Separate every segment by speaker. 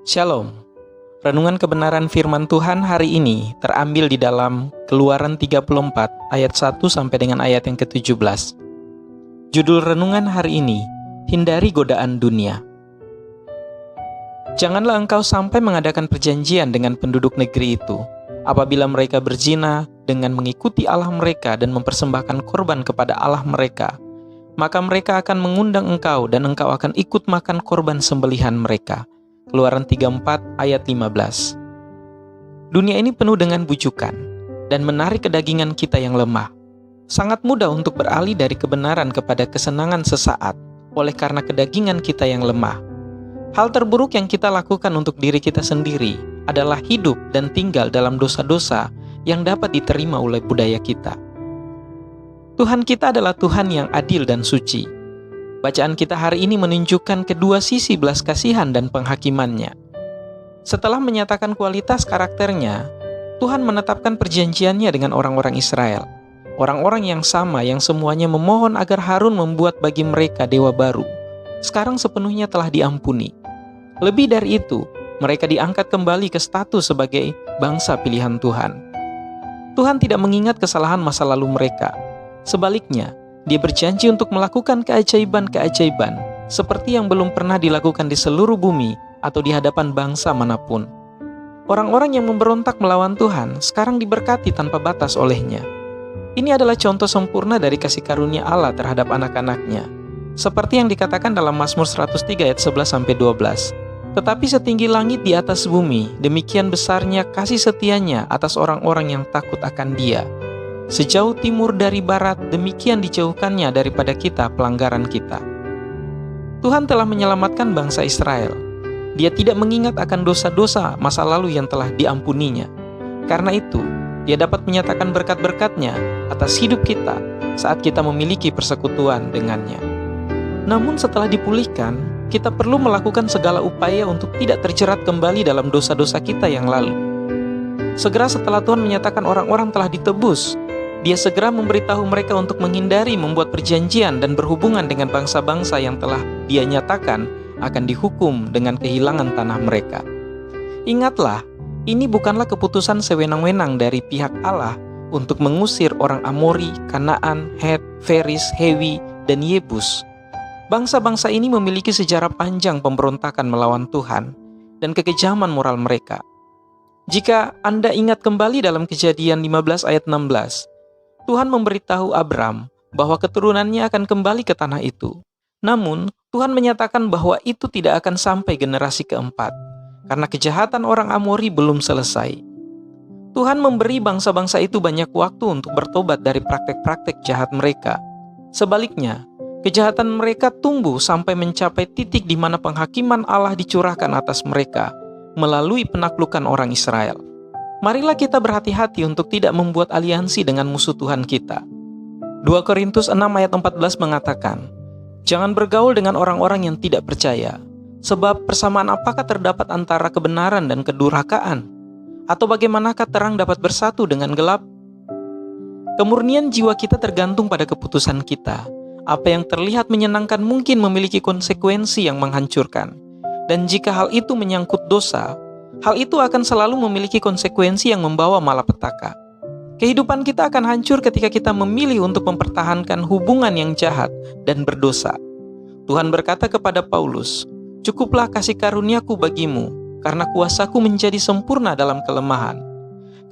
Speaker 1: Shalom. Renungan kebenaran firman Tuhan hari ini terambil di dalam Keluaran 34 ayat 1 sampai dengan ayat yang ke-17. Judul renungan hari ini, Hindari Godaan Dunia. Janganlah engkau sampai mengadakan perjanjian dengan penduduk negeri itu, apabila mereka berzina dengan mengikuti Allah mereka dan mempersembahkan korban kepada Allah mereka, maka mereka akan mengundang engkau dan engkau akan ikut makan korban sembelihan mereka. Keluaran 34 ayat 15. Dunia ini penuh dengan bujukan dan menarik kedagingan kita yang lemah. Sangat mudah untuk beralih dari kebenaran kepada kesenangan sesaat oleh karena kedagingan kita yang lemah. Hal terburuk yang kita lakukan untuk diri kita sendiri adalah hidup dan tinggal dalam dosa-dosa yang dapat diterima oleh budaya kita. Tuhan kita adalah Tuhan yang adil dan suci. Bacaan kita hari ini menunjukkan kedua sisi belas kasihan dan penghakimannya. Setelah menyatakan kualitas karakternya, Tuhan menetapkan perjanjiannya dengan orang-orang Israel. Orang-orang yang sama yang semuanya memohon agar Harun membuat bagi mereka dewa baru, sekarang sepenuhnya telah diampuni. Lebih dari itu, mereka diangkat kembali ke status sebagai bangsa pilihan Tuhan. Tuhan tidak mengingat kesalahan masa lalu mereka. Sebaliknya, Dia berjanji untuk melakukan keajaiban-keajaiban seperti yang belum pernah dilakukan di seluruh bumi atau di hadapan bangsa manapun. Orang-orang yang memberontak melawan Tuhan sekarang diberkati tanpa batas oleh-Nya. Ini adalah contoh sempurna dari kasih karunia Allah terhadap anak-anak-Nya. Seperti yang dikatakan dalam Mazmur 103 ayat 11-12. Tetapi setinggi langit di atas bumi, demikian besarnya kasih setia-Nya atas orang-orang yang takut akan Dia. Sejauh timur dari barat, demikian dijauhkannya daripada kita pelanggaran kita. Tuhan telah menyelamatkan bangsa Israel. Dia tidak mengingat akan dosa-dosa masa lalu yang telah diampuninya. Karena itu, Dia dapat menyatakan berkat-berkat-Nya atas hidup kita saat kita memiliki persekutuan dengannya. Namun setelah dipulihkan, kita perlu melakukan segala upaya untuk tidak terjerat kembali dalam dosa-dosa kita yang lalu. Segera setelah Tuhan menyatakan orang-orang telah ditebus, Dia segera memberitahu mereka untuk menghindari membuat perjanjian dan berhubungan dengan bangsa-bangsa yang telah Dia nyatakan akan dihukum dengan kehilangan tanah mereka. Ingatlah, ini bukanlah keputusan sewenang-wenang dari pihak Allah untuk mengusir orang Amori, Kanaan, Het, Feris, Hewi, dan Yebus. Bangsa-bangsa ini memiliki sejarah panjang pemberontakan melawan Tuhan dan kekejaman moral mereka. Jika Anda ingat kembali dalam Kejadian 15 ayat 16, Tuhan memberitahu Abram bahwa keturunannya akan kembali ke tanah itu. Namun, Tuhan menyatakan bahwa itu tidak akan sampai generasi keempat, karena kejahatan orang Amori belum selesai. Tuhan memberi bangsa-bangsa itu banyak waktu untuk bertobat dari praktek-praktek jahat mereka. Sebaliknya, kejahatan mereka tumbuh sampai mencapai titik di mana penghakiman Allah dicurahkan atas mereka melalui penaklukan orang Israel. Marilah kita berhati-hati untuk tidak membuat aliansi dengan musuh Tuhan kita. 2 Korintus 6 ayat 14 mengatakan, "Jangan bergaul dengan orang-orang yang tidak percaya, sebab persamaan apakah terdapat antara kebenaran dan kedurhakaan? Atau bagaimanakah terang dapat bersatu dengan gelap?" Kemurnian jiwa kita tergantung pada keputusan kita. Apa yang terlihat menyenangkan mungkin memiliki konsekuensi yang menghancurkan. Dan jika hal itu menyangkut dosa, hal itu akan selalu memiliki konsekuensi yang membawa malapetaka. Kehidupan kita akan hancur ketika kita memilih untuk mempertahankan hubungan yang jahat dan berdosa. Tuhan berkata kepada Paulus, "Cukuplah kasih karuniaku bagimu, karena kuasaku menjadi sempurna dalam kelemahan."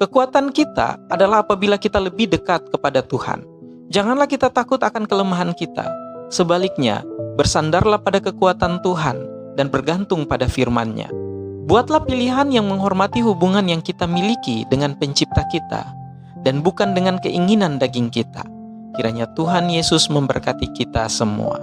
Speaker 1: Kekuatan kita adalah apabila kita lebih dekat kepada Tuhan. Janganlah kita takut akan kelemahan kita. Sebaliknya, bersandarlah pada kekuatan Tuhan dan bergantung pada firman-Nya. Buatlah pilihan yang menghormati hubungan yang kita miliki dengan Pencipta kita, dan bukan dengan keinginan daging kita. Kiranya Tuhan Yesus memberkati kita semua.